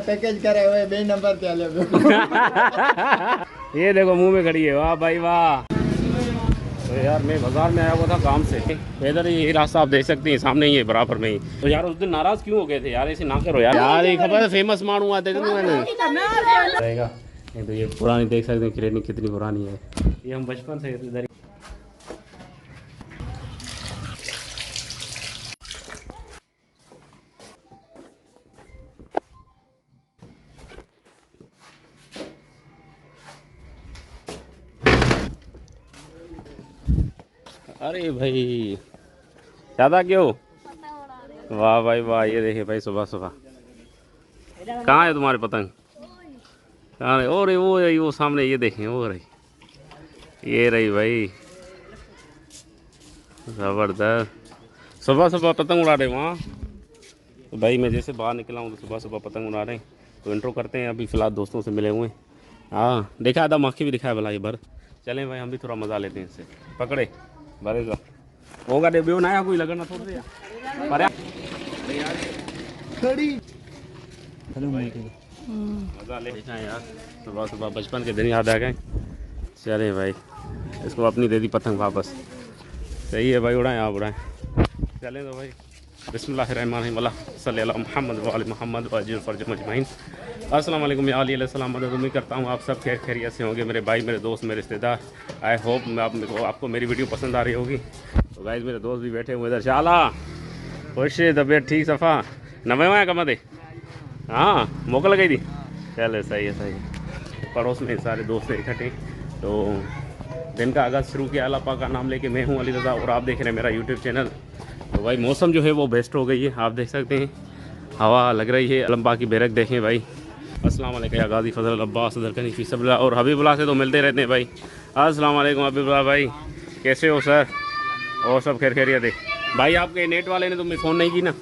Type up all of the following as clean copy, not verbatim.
Package करे हुए बे number पे ले ये देखो मुंह में खड़ी है, वाह भाई वाह। तो यार मैं बाजार में आया हुआ था काम से, इधर ये रास्ता आप देख सकते हैं सामने ही है बराबर में ही। तो यार उस दिन नाराज क्यों हो गए थे यार, ऐसे ना करो यार। यार ये खबर फेमस मानू आते थे मैंने रहेगा। नहीं तो ये पुरानी देख सकते हैं क्रेनी कितनी पुरानी है, ये हम बचपन से इधर। अरे भाई ज़्यादा क्यों, वाह भाई वाह। ये देखिए भाई सुबह सुबह कहाँ है तुम्हारे पतंग, कहाँ है? और वो रही वो सामने, ये देखें वो रही, ये रही भाई ज़बरदस्त। सुबह सुबह पतंग उड़ा रहे वहाँ। तो भाई मैं जैसे बाहर निकला हूँ तो सुबह सुबह पतंग उड़ा रहे हैं। तो इंट्रो करते हैं, अभी फ़िलहाल दोस्तों से मिले हुए हैं। हाँ देखा था मक्खी भी दिखाया भला ये भर। चलें भाई हम भी थोड़ा मज़ा लेते हैं इससे। पकड़े भरेगा होगा डेब्यू ना कोई लगना थोड़ा सा पर खड़ी मज़ा ले यार। सुबह सुबह बचपन के दिन याद आ गए। चले भाई इसको अपनी दे दी पतंग वापस। सही है भाई, उड़ाएं आप उड़ाएं। चलें तो भाई बिस्मिल्लाहिर्रहमानिर्रहीम सल्लल्लाहु मोहम्मद वाले मोहम्मद वाजिल फर्ज मजमाइन। अस्सलाम वालेकुम या अली सलाम। मदद उम्मीद करता हूँ आप सब खैर खैरियत से होंगे मेरे भाई, मेरे दोस्त, मेरे रिश्तेदार। आई होप आपको मेरी वीडियो पसंद आ रही होगी। तो गाइस मेरे दोस्त भी बैठे हुए इधर। शाला खुश तबीयत ठीक सफ़ा नवे वहाँ कम दे हाँ मौका लगाई थी। चले सही है सही है। पड़ोस में सारे दोस्त इकट्ठे। तो दिन का आगाज़ शुरू किया अल्लाह पाक का नाम लेके। मैं हूँ अली रज़ा और आप देख रहे हैं मेरा यूट्यूब चैनल। तो भाई मौसम जो है वो बेस्ट हो गई है, आप देख सकते हैं हवा लग रही है। अलम्बा की बैरक देखें भाई। अस्सलाम वालेकुम या गाजी फजल अब्बास दरकनी फी सबला। और हबीबुल्लाह से तो मिलते रहते हैं भाई। अस्सलाम वालेकुम हबीबुल्लाह भाई, कैसे हो सर? और सब खैर खैरियत है भाई। आपके नेट वाले ने तो मैं फ़ोन नहीं की ना?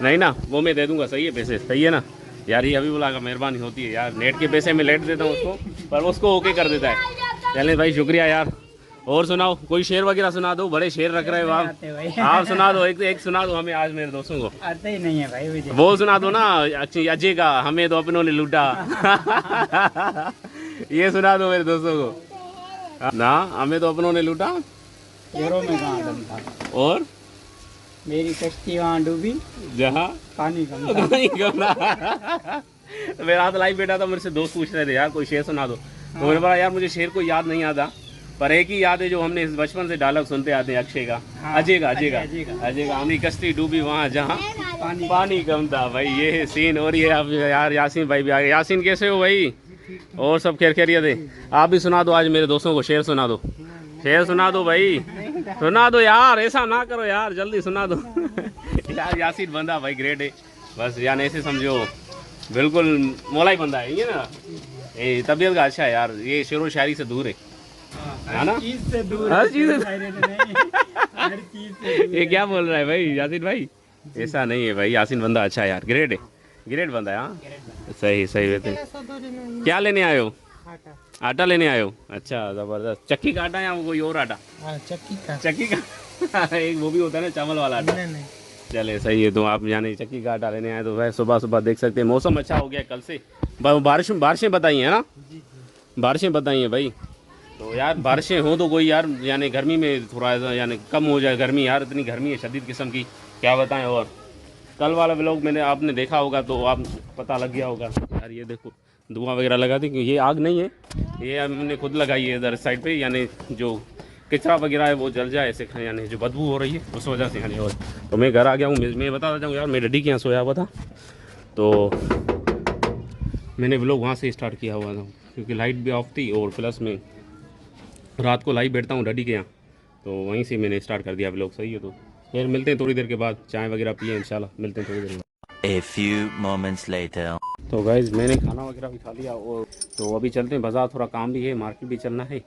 नहीं ना, वो मैं दे दूँगा। सही है पैसे, सही है ना यार। ये हबीबुल्लाह का मेहरबानी होती है यार, नेट के पैसे मैं लेट देता हूँ उसको, पर उसको ओके कर देता है। चलें भाई शुक्रिया यार। और सुनाओ कोई शेर वगैरह सुना दो, बड़े शेर रख रहे हो आप सुना दो एक सुना दो हमें आज मेरे दोस्तों को। आते ही नहीं है भाई मुझे। वो सुना दो ना, अजय का हमें तो अपनों ने लूटा ये सुना दो मेरे दोस्तों को ना, हमें तो अपनों ने लूटा। शेरों में कहाँ दम था? और मेरी कश्ती वहाँ डूबी जहाँ पानी कम था। मेरा हाथ लाइव बैठा था, मेरे से दोस्त पूछ रहे थे यार कोई शेर सुना दो। तो मैंने बोला यार मुझे शेर को याद नहीं आता, पर एक ही याद है जो हमने बचपन से डायलॉग सुनते आते हैं अक्षय का। अजय का हमारी कश्ती डूबी वहाँ जहाँ पानी कम था। भाई ये है सीन। और ये आप यार यासीन भाई भी आ गए। यासीन कैसे हो भाई? और सब खैर खैरियत है? आप भी सुना दो आज मेरे दोस्तों को, शेर सुना दो, शेर सुना दो भाई, सुना दो यार, ऐसा ना करो यार, जल्दी सुना दो यार यासीन बंदा भाई ग्रेट है बस, यार ऐसे समझो बिल्कुल मौलाई बंदा है ये ना। ये तबीयत का अच्छा है यार, ये शेर व शायरी से दूर है ना? हर चीज से दूर। ये क्या बोल रहा है भाई यासीन भाई? ऐसा नहीं है भाई, यासीन बंदा अच्छा है यार, ग्रेट है, ग्रेट बंदा है। हाँ सही सही है। क्या लेने आए हो? आटा लेने आए हो? अच्छा ज़बरदस्त। चक्की का आटा या कोई और आटा? चक्की का एक वो भी होता है ना चावल वाला आटा। चले सही है। तो आप यानी चक्की का आटा लेने आए। तो भाई सुबह सुबह देख सकते हैं मौसम अच्छा हो गया कल से। बारिशें बताई हैं ना, बारिशें बताई हैं भाई। तो यार बारिशें हो तो कोई यार यानी गर्मी में थोड़ा यानी कम हो जाए गर्मी। यार इतनी गर्मी है शदीद किस्म की, क्या बताएं। और कल वाला व्लॉग मैंने आपने देखा होगा तो आप पता लग गया होगा यार। ये देखो धुआं वगैरह लगा दी, ये आग नहीं है, ये हमने खुद लगाई है इधर साइड पे, यानी जो कचरा वगैरह है वो जल जाए ऐसे, यानी जो बदबू हो रही है उस वजह से यानी। और तो मैं घर आ गया हूँ। मैं बता देता हूँ यार, मैं डैडी के यहाँ सोया हुआ था, तो मैंने व्लॉग वहाँ से स्टार्ट किया हुआ था क्योंकि लाइट भी ऑफ थी और प्लस में रात को लाइव बैठता हूँ डैडी के यहाँ, तो वहीं से मैंने स्टार्ट कर दिया व्लॉग। सही है। तो फिर मिलते हैं थोड़ी देर के बाद, चाय वगैरह पिए इंशाल्लाह, मिलते हैं थोड़ी देर में। A few moments later. तो गाइज़ मैंने खाना वगैरह भी खा लिया और तो अभी चलते हैं बाज़ार, थोड़ा काम भी है, मार्केट भी चलना है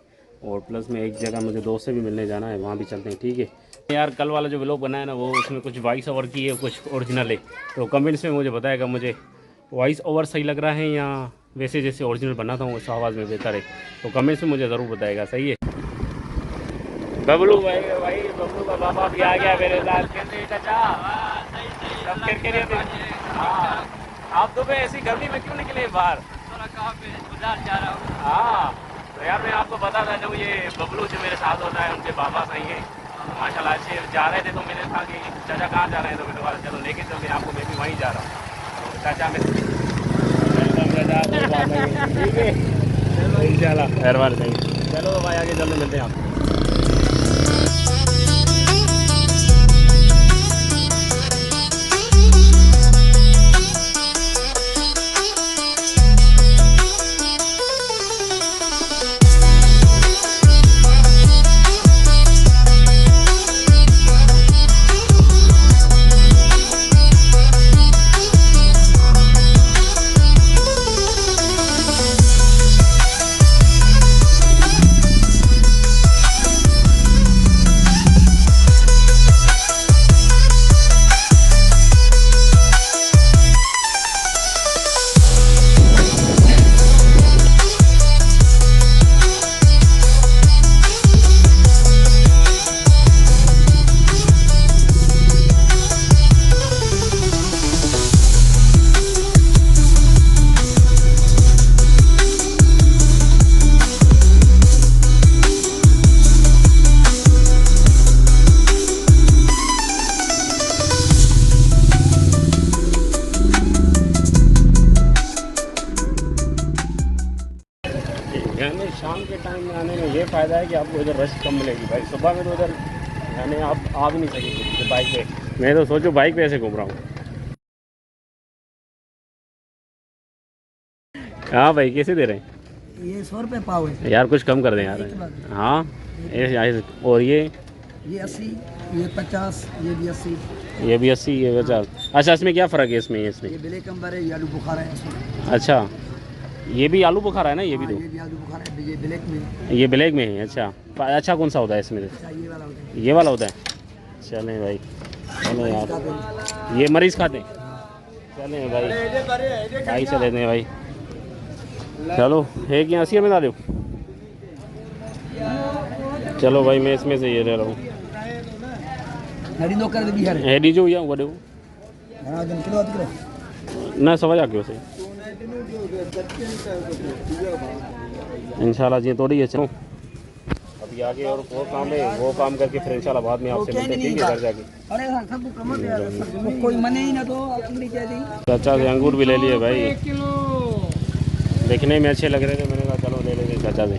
और प्लस में एक जगह मुझे दोस्त से भी मिलने जाना है, वहाँ भी चलते हैं। ठीक है यार। कल वाला जो व्लॉग बनाया ना वो उसमें कुछ वॉइस ओवर की है, कुछ ओरिजिनल है। तो कमेंट्स में मुझे बताएगा मुझे वॉइस ओवर सही लग रहा है या वैसे जैसे ओरिजिनल बनाता हूँ उस आवाज़ में बेहतर है। तो कमेंट्स में मुझे ज़रूर बताएगा। सही है। बबलू भाई भाई बबलू का पापा भी आ गया मेरे साथ। कैसे चाचा? सब खैरियत है? हाँ। आप तो भाई ऐसी गर्मी में क्यों निकले बाहर? बाजार जा रहा हूँ। हाँ तो यार मैं आपको बता था जो ये बबलू जो मेरे साथ होता है उनके पापा सही है माशाल्लाह अच्छे जा रहे थे। तो मैंने कहा कि चाचा कहाँ जा रहे हैं? तो मैंने कहा चलो लेके चलते हैं आपको, मैं भी वहीं जा रहा हूँ। तो चाचा मैं ठीक है इंशाल्लाह मेहरबानी नहीं। चलो तो भाई आगे जल्दी मिलते हैं आपको। यानी शाम के टाइम में आने में ये फ़ायदा है कि आपको इधर रश कम मिलेगी भाई। सुबह में तो उधर यानी आप आ भी नहीं सकेंगे बाइक पे। मैं तो सोचो बाइक पे ऐसे घूम रहा हूँ। हाँ भाई कैसे दे रहे हैं? ये 100 रुपये पाव है यार कुछ कम कर दें यार। हाँ और ये 80, ये 50, ये भी 80। ये भी 80 ये 50। अच्छा इसमें क्या फ़र्क है इसमें इसमें? ये ब्लैक अंबर है, ये आलू बुखारा है इसमें। अच्छा ये भी आलू बुखारा है ना? ये भी हाँ, दो। ये भी आलू बुखारा है, ये ब्लैक में है। ये ब्लैक में है। अच्छा अच्छा कौन सा होता है इसमें? अच्छा, ये वाला होता है। ये वाला होता है। चलें भाई चलें यार ये मरीज़ खाते हैं। चलें भाई भाई से लेते हैं भाई। चलो एक यहाँ 80 में ला दो। चलो भाई मैं इसमें से ये ले रहा हूँ। हरी नो कर दे बिहार है। हेडी जो या वडे हाँ जन किलो आध किलो ना समझ आ गयो से इंशाल्लाह जी थोड़ी है। चलो अभी आगे और वो काम है, वो काम करके फिर इंशाल्लाह बाद में आपसे मिलते हैं ठीक है घर जाके। अरे सब कम है यार, कोई मने ही ना तो अपनी क्या दी। चाचा से अंगूर भी ले लिए भाई, देखने में अच्छे लग रहे थे। मैंने कहा चलो ले लेंगे चाचा से।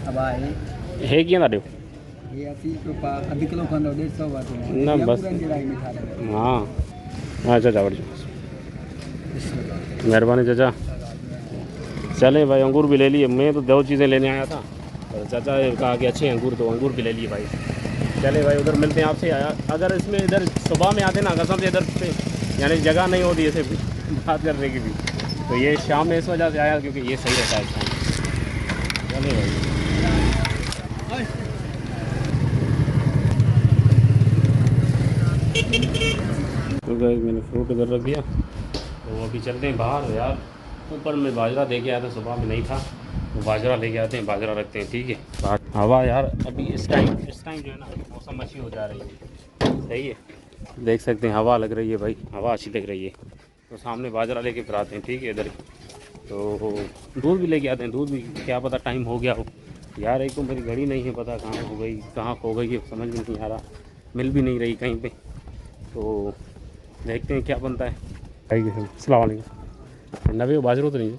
अब आए है क्या ना दो ये 80 रुपया आधी किलो खाना 150 बात है ना बस। हाँ हाँ चाचा बढ़ मेहरबानी चाचा। चले भाई अंगूर भी ले लिए। मैं तो 2 चीज़ें लेने आया था और चाचा ने कहा कि अच्छे अंगूर तो अंगूर भी ले लिए भाई। चले भाई उधर मिलते हैं आपसे। आया अगर इसमें इधर सुबह में आते ना कसम से इधर पे यानी जगह नहीं होती ऐसे बात करने की भी, तो ये शाम में इस वजह से आया क्योंकि ये सही रहता है इस टाइम। चले भाई तो भाई मैंने फ्रूट इधर रख दिया। तो अभी चलते हैं बाहर यार। ऊपर में बाजरा दे के आया था, सुबह में नहीं था तो बाजरा लेके आते हैं, बाजरा रखते हैं ठीक है। हवा यार अभी इस टाइम जो है ना मौसम अच्छी हो जा रही है, सही है। देख सकते हैं हवा लग रही है भाई, हवा अच्छी लग रही है। तो सामने बाजरा लेके फिर आते हैं ठीक है। इधर तो दूध भी लेके आते हैं, दूध भी क्या पता टाइम हो गया हो यार। एक तो मेरी घड़ी नहीं है, पता कहाँ हो गई कहाँ खो गई है समझ में नहीं आ रहा, मिल भी नहीं रही कहीं पे। तो देखते हैं क्या बनता है। अस्सलाम वालेकुम। नबी बाजरो तो नहीं है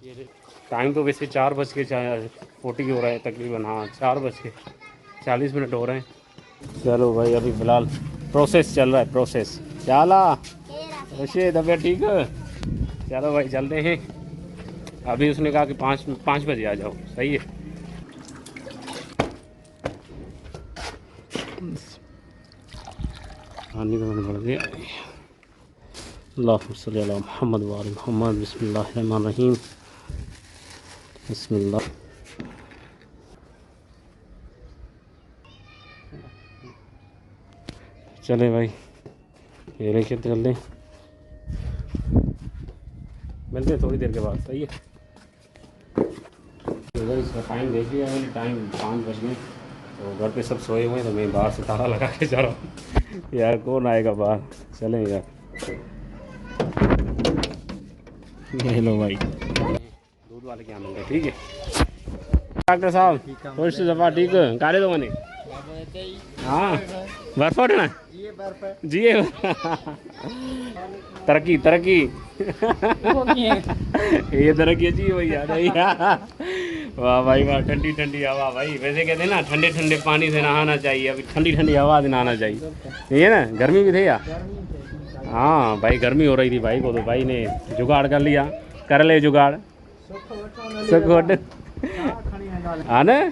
ये टाइम तो वैसे 4:40 हो रहा है तकरीबन। हाँ 4:40 हो रहे हैं। चलो भाई अभी फ़िलहाल प्रोसेस चल रहा है, प्रोसेस चला रशीद तबीयत ठीक है। चलो भाई चलते हैं। अभी उसने कहा कि 5 बजे आ जाओ, सही है। पानी तो मैंने बढ़ गया। अल्लाहुम्मा सल्ली अला मुहम्मद व आले मुहम्मद। बिस्मिल्लाहिर्रहमानिर्रहीम। बिस्मिल्लाह। चले भाई ये लेके चल दें। मिलते हैं थोड़ी देर के बाद। सही है। तो भाई इसका टाइम देख लिया मैंने, टाइम 5 बज गए। तो घर पे सब सोए हुए हैं, तो मैं बाहर से ताला लगा के जा रहा हूँ। यार कौन आएगा बाहर, चलें यार। ये लो भाई दूध वाले के यहाँ मिलते हैं। ठीक है डॉक्टर साहब, थोड़ी सी दफा ठीक काले दो मैंने। हाँ बर्फ उठना जी। तरक्की तरक्की ये तरक्की जी भैया। वाह भाई वाह, ठंडी ठंडी हवा भाई। वैसे कहते हैं ना ठंडे ठंडे पानी से नहाना चाहिए, अभी ठंडी ठंडी हवा से नहाना चाहिए। ये ना गर्मी भी थी यार। हाँ भाई गर्मी हो रही थी भाई को, तो भाई ने जुगाड़ कर लिया, कर ले जुगाड़। हाँ न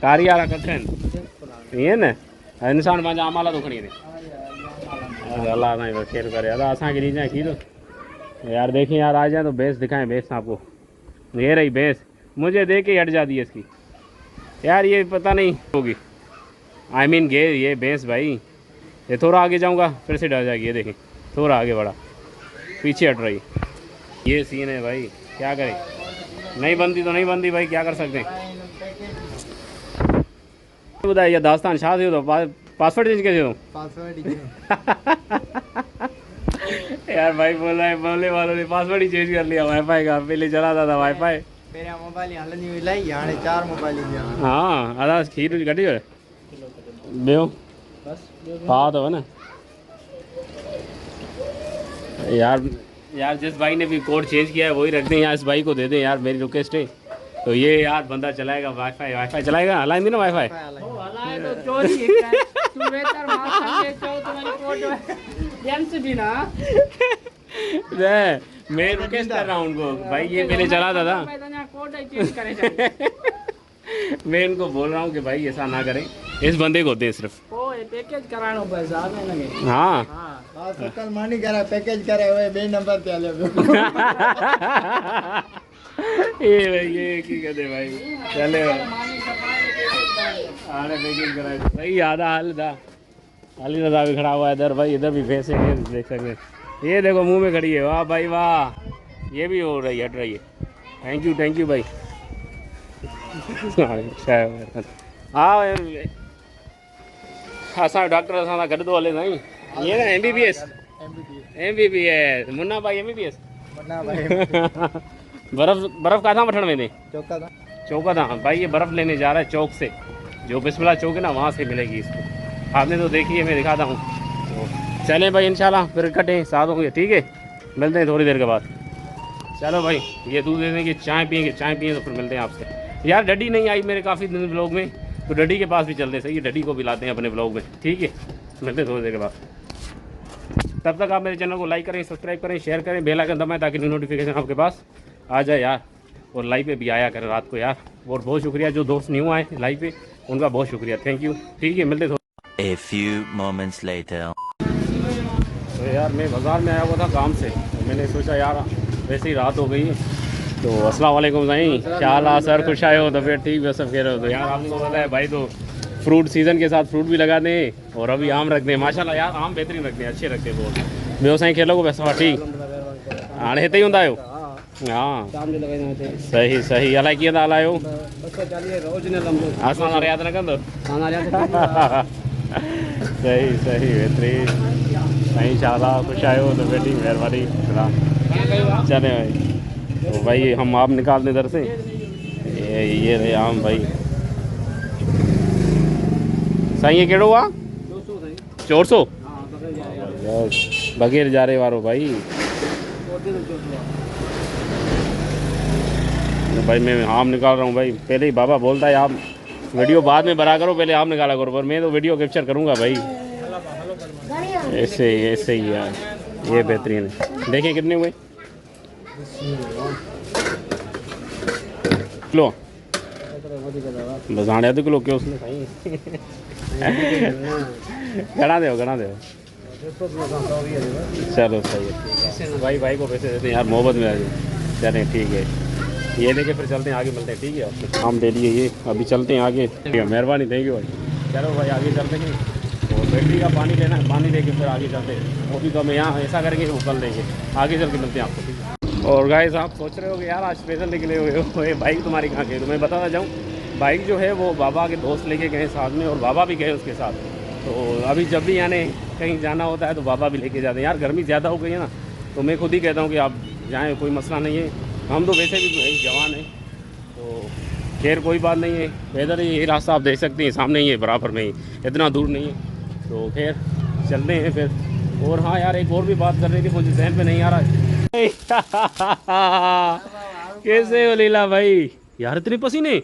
कारी वाला कठिन ये न इंसान पंहिंजा आमाला तो खणी अल्लाह साईं खैर करे। अदा असांखे ॾींदा खीर यार। देखें यार आ जाए तो भैंस दिखाएं, भैंस आपको ये रही भैंस, मुझे देख के हट जाती है इसकी यार। ये पता नहीं होगी, आई मीन गे ये भैंस भाई। ये थोड़ा आगे जाऊंगा फिर से डर जाएगी। ये देखें थोड़ा आगे बढ़ा, पीछे हट रही। ये सीन है भाई, क्या करें। नहीं बनती तो नहीं बनती भाई, क्या कर सकते हैं। बताइए दास्तान शाह से तो पासवर्ड चेंज कैसे हो? यार भाई बोला है बोले वालों ने पासवर्ड ही चेंज कर लिया वाईफाई का। पहले चलाता था वाईफाई, मेरा मोबाइल हलनी मिलाई हाणे 4 मोबाइल दिया। हाँ अदा खीर कटी हो बेओ हाँ तो है ना यार। यार जिस भाई ने भी कोड चेंज किया है वही रख दें यार, इस भाई को दे दें यार, मेरी रिक्वेस्ट है। तो ये यार बंदा चलाएगा वाईफाई, वाईफाई चलाएगा। हलाइन दी ना वाईफाई तो चोरी है तू बेहतर मार संगे चो तुम्हारी कोड जेम्स भी ना। मैं रिक्वेस्ट कर रहा हूँ उनको भाई, ये पहले चलाता था। कोड चेंज करे मैं इनको बोल रहा हूँ कि भाई ऐसा ना करें, इस बंदे को दे सिर्फ। ओ ये पैकेज करानो बस आ में लगे। हाँ हां तो कल मानी करा पैकेज करे हुए बे नंबर पे आले। ये की कहते भाई चले आने पैकेज कराए। सही आधा हाल था, हाली रजा भी खड़ा हुआ है इधर भाई। इधर भी भैंसे हैं देख सकते हैं। ये देखो मुंह में खड़ी है। वाह भाई वाह, ये भी हो रही है, हट रही है। थैंक यू भाई। हाँ असां डॉक्टर असां सां गॾु थो हले साईं। ये ना MBBS मुन्ना भाई MBBS मुन्ना भाई। बर्फ कहाँ वठण वेंदे? चौका था भाई। ये बर्फ़ लेने जा रहा है चौक से, जो बिस्मिल्लाह चौक है ना वहाँ से मिलेगी इसको। आपने तो देखी है, मैं दिखाता हूँ। तो चलें भाई इंशाल्लाह फिर इकट्ठे साथ होंगे। ठीक है मिलते हैं थोड़ी देर के बाद। चलो भाई ये दूध दे देंगे, चाय पियेंगे तो फिर मिलते हैं आपसे। यार डडी नहीं आई मेरे काफ़ी दिन ब्लॉग में, तो डडी के पास भी चलते हैं। सही है डडी को भी लाते हैं अपने ब्लॉग में। ठीक है मिलते हैं थोड़ी देर के बाद। तब तक आप मेरे चैनल को लाइक करें, सब्सक्राइब करें, शेयर करें, बेल आइकन दबाएं ताकि नोटिफिकेशन आपके पास आ जाए यार। और लाइव पे भी आया करें रात को यार। और बहुत शुक्रिया जो दोस्त न्यू आए लाइव पे, उनका बहुत शुक्रिया, थैंक यू। ठीक है मिलते A few moments later. तो यार मैं बाज़ार में आया हुआ था काम से, तो मैंने सोचा यार वैसे ही रात हो गई है तो अस्सलाम वालेकुम साईं, क्या हाल है सर? खुश आए हो? तो फिर ठीक है सब कह रहे हो। तो यार आपको पता है भाई, तो फ्रूट सीज़न के साथ फ्रूट भी लगा दें और अभी आम रख दें। माशाल्लाह यार आम बेहतरीन रखते हैं, अच्छे रखते हैं बहुत। ॿियो साईं खेलो को पैसा ठीक हाणे हिते ई हूंदा आहियो? हाँ सही सही। अलाए कीअं था हलायो? असां सां यादि न कंदो? सही सही बेहतरीन साईं, शाला खुश आयो तो बेटी महिरबानी। चले भाई। तो भाई हम आम निकाल दें इधर से। ये रहे आम भाई। साईं ये कहिड़ो आहे? 400 बग़ैर जारे वारो भाई। भाई मैं आम निकाल रहा हूँ भाई। पहले ही बाबा बोलता है आप वीडियो बाद में बना करो, पहले आम निकाला करो, पर मैं तो वीडियो कैप्चर करूँगा भाई। ऐसे ही यार, ये बेहतरीन है। देखिए कितने हुए किलो? बस हाणे अधु किलो कयोसि न साईं। घणा दो चलो सही है भाई को पैसे देते हैं यार, मोहब्बत में आ जाए। चलें ठीक है, ये लेके फिर चलते हैं आगे, मिलते हैं। ठीक है आपने आम दे दिए, ये अभी चलते हैं आगे। ठीक है मेहरबानी, थैंक यू भाई। चलो भाई आगे चलते हैं और बैटरी का पानी लेना है, पानी लेके फिर आगे चलते हैं। वो भी तो हमें यहाँ ऐसा करेंगे वो कल देंगे, आगे चल के मिलते हैं आपको। ठीक है और गाइस आप सोच रहे हो कि यार आज पैदल निकले हुए हो, ये बाइक तुम्हारी कहाँ गई? तो मैं बताना चाहूँ, बाइक जो है वो बाबा के दोस्त लेके गए साथ में, और बाबा भी गए उसके साथ। तो अभी जब भी यानी कहीं जाना होता है तो बाबा भी लेके जाते हैं। यार गर्मी ज़्यादा हो गई है ना, तो मैं खुद ही कहता हूँ कि आप जाएँ, कोई मसला नहीं है। हम तो वैसे भी जवान हैं, तो खैर कोई बात नहीं है। पैदल यही रास्ता आप देख सकते हैं, सामने ही है, बराबर में ही, इतना दूर नहीं है। तो खैर चलते हैं फिर। और हाँ यार, एक और भी बात कर रही थी, मुझे जहन पे नहीं आ रहा है। कैसे हो लीला भाई? यार इतने पसीने,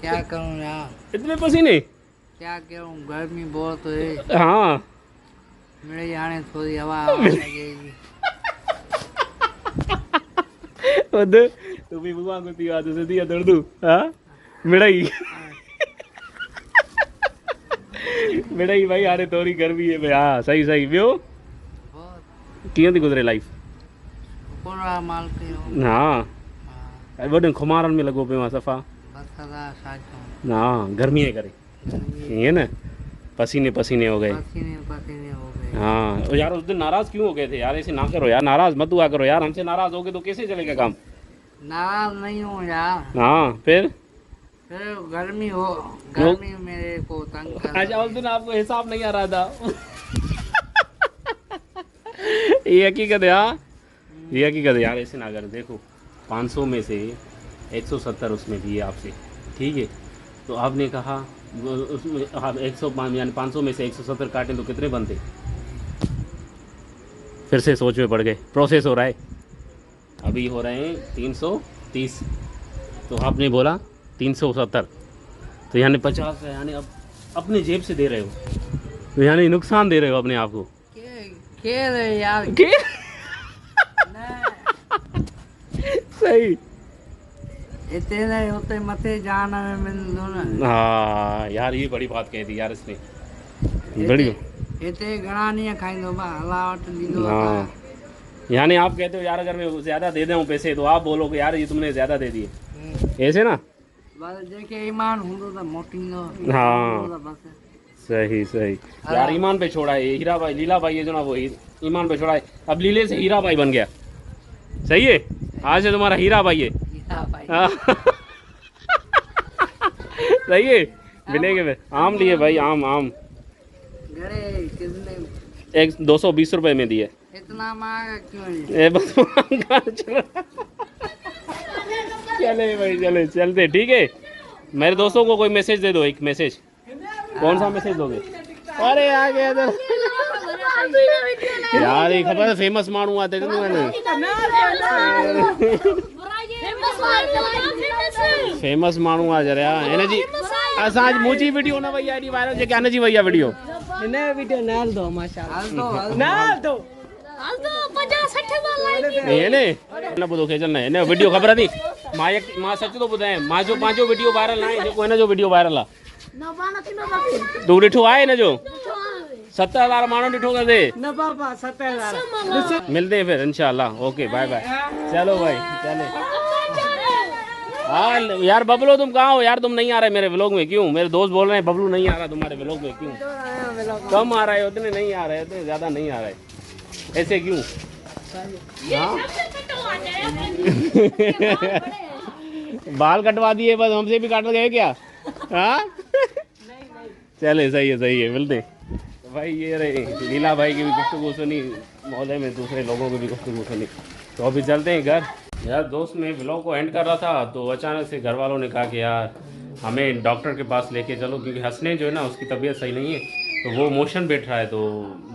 क्या करूं यार, इतने पसीने, क्या करूं, गर्मी बहुत है। हाँ मेरे यहाँ थोड़ी हवा लगेगी। तू भी बुआ को दिया तो दिया दर्द। हाँ मिड़ाई मिड़ाई भाई, हारे थोड़ी गर्मी है भाई। हाँ सही सही बियो किए थी गुजरे लाइफ। पूरा माल के हो। हाँ बड़े खुमारन में लगो पे वहाँ सफ़ा। हाँ गर्मी है करे, ये ना पसीने पसीने हो गए। पसीने हो गए। हाँ और यार उस दिन नाराज़ क्यों हो गए थे यार? ऐसे ना करो यार, नाराज़ मत हुआ करो यार। हमसे नाराज़ हो गए तो कैसे चलेगा काम? नाराज नहीं हूँ यार। हाँ फिर गर्मी हो, गर्मी मेरे को तंग कर। अच्छा उस दिन आपको हिसाब नहीं आ रहा था। ये हकीकत है। हाँ ये हकीकत है यार, ऐसे ना कर। देखो 500 में से 170 उसमें दिए आपसे, ठीक है? तो आपने कहा उसमें आप 105 यानी 500 में से 170 काटें तो कितने बनते? फिर से सोच में पड़ गए। प्रोसेस हो रहा है, अभी हो रहे हैं 330। तो आपने बोला 370, तो यानी 50 है, यानी अब अपने जेब से दे रहे हो, तो यानी नुकसान दे रहे हो अपने आप को। के रे यार के? सही इतने होते मथे जाना में मिल दो ना। हाँ यार ये बड़ी बात कही थी यार इसने, बड़ी। इतने घना नहीं खाइंदो बा हलावट दीदो। हाँ यानी आप कहते हो यार अगर मैं ज़्यादा दे दूँ पैसे तो आप बोलोगे यार ये तुमने ज़्यादा दे दिए, ऐसे ना? बस जेके ईमान हुंदो त मोटिंदो। हाँ बस सही सही यार, ईमान पे छोड़ा है हीरा भाई, लीला भाई है जो ना, वो ईमान पे छोड़ा है। अब लीले से हीरा भाई बन गया। सही है, आज से तुम्हारा हीरा भाई है। हाँ। सही है, मिलेंगे फिर। आम लिए भाई, आम आम घरे कितने? 220 रुपए में दिए। इतना महंगा क्यों है? ए बस चले भाई, चले चलते, ठीक है? मेरे दोस्तों को कोई मैसेज दे दो, एक मैसेज। कौन सा मैसेज दोगे? अरे आ गया इधर यार, ये खबर है फेमस मानू आते थे मैंने। फेमस मानू आ जा रहा है ना जी। असां आज मुझी वीडियो ना भई आईडी वायरल जे क्या ना जी भैया वीडियो ने वीडियो नाल दो माशाल्लाह नाल दो हाल तो 50-60 बार लाइक ये ने ना बुधो के चलना है ने वीडियो खबर थी मां सच तो ॿुधाए, मां जो पंहिंजो वीडियो वायरल ना है, जेको हिन जो वीडियो वायरल आहे तू ॾिठो आहे हिन जो 70,000 माण्हू ॾिठो कंदे न बाबा 70,000 मिलते हैं फिर इंशाल्लाह। Okay bye bye. चलो भाई चले। हाँ यार बबलू तुम कहाँ हो यार? तुम नहीं आ रहे मेरे व्लॉग में, क्यों? मेरे दोस्त बोल रहे हैं बबलू नहीं आ रहा तुम्हारे व्लॉग में, क्यों? कम आ रहे हो, उतने नहीं आ रहे, उतने ज़्यादा नहीं आ रहे, ऐसे क्यों? हाँ बाल कटवा दिए बस, हमसे भी काट गए क्या? हाँ चले सही है मिलते। तो भाई ये रहे लीला भाई की भी गुफ्तगू सुनी, मोहल्ले में दूसरे लोगों की भी गुफ्तगू सुनी। तो अभी चलते हैं घर। यार दोस्त मैं व्लॉग को एंड कर रहा था तो अचानक से घर वालों ने कहा कि यार हमें डॉक्टर के पास लेके चलो, क्योंकि हंसने जो है ना उसकी तबीयत सही नहीं है, तो वो मोशन बैठ रहा है। तो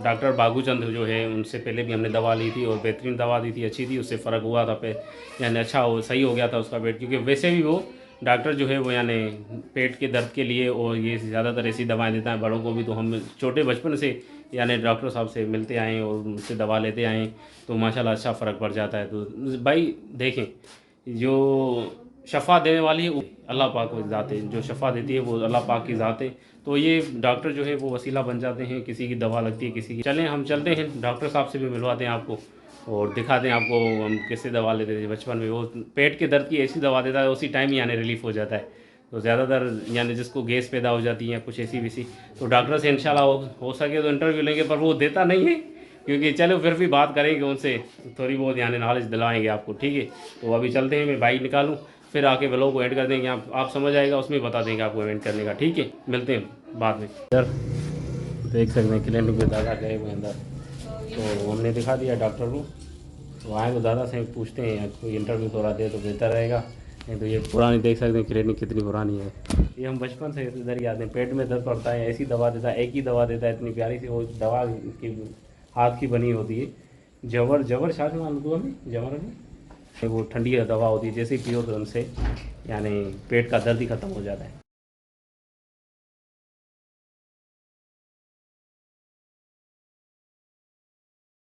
डॉक्टर बागूचंद जो है उनसे पहले भी हमने दवा ली थी और बेहतरीन दवा दी थी, अच्छी थी, उससे फ़र्क हुआ था पे, यानी अच्छा हो सही हो गया था उसका पेट। क्योंकि वैसे भी वो डॉक्टर जो है वो यानी पेट के दर्द के लिए और ये ज़्यादातर ऐसी दवाएं देता है बड़ों को भी। तो हम छोटे बचपन से यानी डॉक्टर साहब से मिलते आए और उनसे दवा लेते आए, तो माशाल्लाह अच्छा फ़र्क पड़ जाता है। तो भाई देखें, जो शफ़ा देने वाली है अल्लाह पाक की ज़ात है, जो शफ़ा देती है वो अल्लाह पाक की ज़ात है। तो ये डॉक्टर जो है वो वसीला बन जाते हैं, किसी की दवा लगती है किसी की। चलें हम चलते हैं, डॉक्टर साहब से भी मिलवाते हैं आपको और दिखाते हैं आपको हम कैसे दवा लेते थे बचपन में। वो पेट के दर्द की ऐसी दवा देता है उसी टाइम यानी रिलीफ़ हो जाता है। तो ज़्यादातर यानी जिसको गैस पैदा हो जाती है या कुछ ऐसी वैसी, तो डॉक्टर से इंशाल्लाह हो सके तो इंटरव्यू लेंगे, पर वो देता नहीं है। क्योंकि चलो फिर भी बात करेंगे उनसे, थोड़ी बहुत यानी नॉलेज दिलाएंगे आपको, ठीक है। तो अभी चलते हैं, मैं बाइक निकालूँ, फिर आके ब्लॉग को एंड कर देंगे, आप समझ आएगा, उसमें बता देंगे आपको एंड करने का, ठीक है। मिलते हैं बाद में। सर देख सकते हैं क्लिनिक में दादा गए हुए अंदर, तो हमने दिखा दिया डॉक्टर को। तो आए तो दादा से पूछते हैं, कोई इंटरव्यू थोड़ा दे तो बेहतर रहेगा, नहीं तो ये पुरानी देख सकते हैं क्लिनिक कितनी पुरानी है। ये हम बचपन से इधर ही आते हैं, पेट में दर्द पड़ता है, ऐसी दवा देता है, एक ही दवा देता है, इतनी प्यारी सी वो दवा की हाथ की बनी होती है, जबर शायद मान लो हमें जबर में, वो ठंडी दवा होती है, जैसे ही पियो तो उनसे यानी पेट का दर्द ही ख़त्म हो जाता है।